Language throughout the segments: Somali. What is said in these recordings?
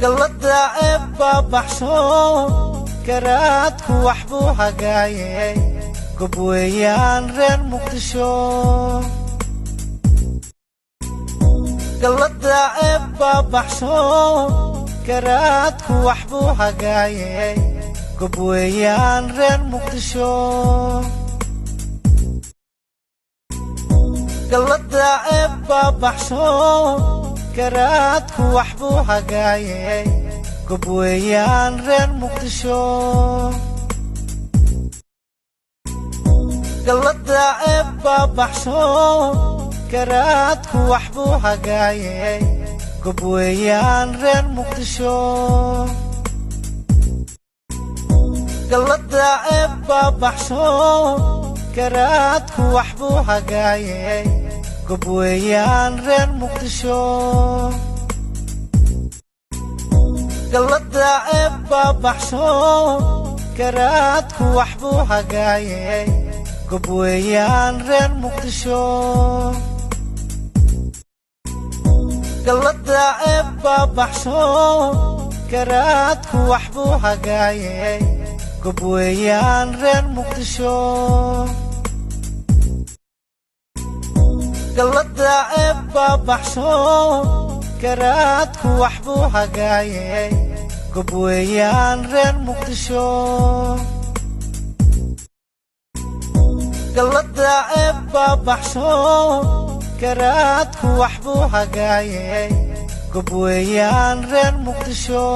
galada ebba baxso garaadku waxbuu hagaayay gob weeyaan reer muqdisho galada ebba baxso garaadku waxbuu hagaayay gob weeyaan reer muqdisho galada ebba baxso garaadku waxbuu hagaayay gob weeyaan reer muqdisho galada ebba baxso garaadku waxbuu hagaayay gob weeyaan reer muqdisho galada ebba baxso garaadku waxbuu hagaayay gob weeyaan reer muqdisho galada ebba baxso garaadku waxbuu hagaayay gob weeyaan reer muqdisho galada ebba baxso garaadku waxbuu hagaayay gob weeyaan reer muqdisho galada ebba baxso garaadku waxbuu hagaayay gob weeyaan reer muqdisho galada ebba baxso garaadku waxbuu hagaayay gob weeyaan reer muqdisho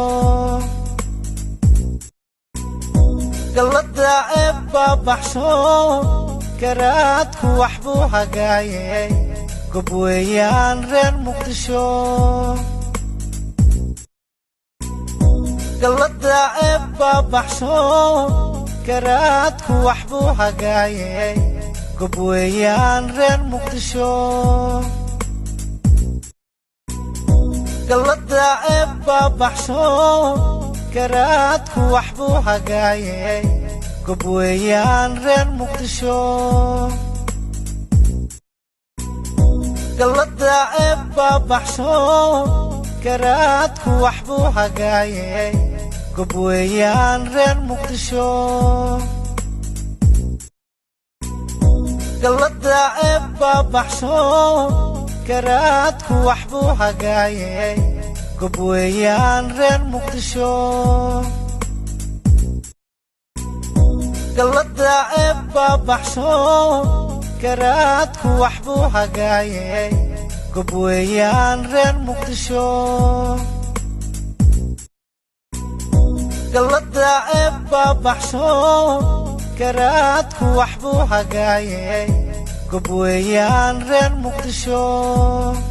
galada ebba baxso garaadku waxbuu hagaayay gob weeyaan reer muqdisho galada ebba baxso garaadku waxbuu hagaayay gob weeyaan reer muqdisho galada ebba baxso garaadku waxbuu hagaayay gob weeyaan reer muqdisho galada ebba baxso garaadku waxbuu hagaayay gob weeyaan reer muqdisho galada ebba baxso garaadku waxbuu hagaayay gob weeyaan reer muqdisho galada ebba baxso garaadku waxbuu hagaayay gob weeyaan reer muqdisho galada ebba baxso garaadku waxbuu hagaayay gob weeyaan reer muqdisho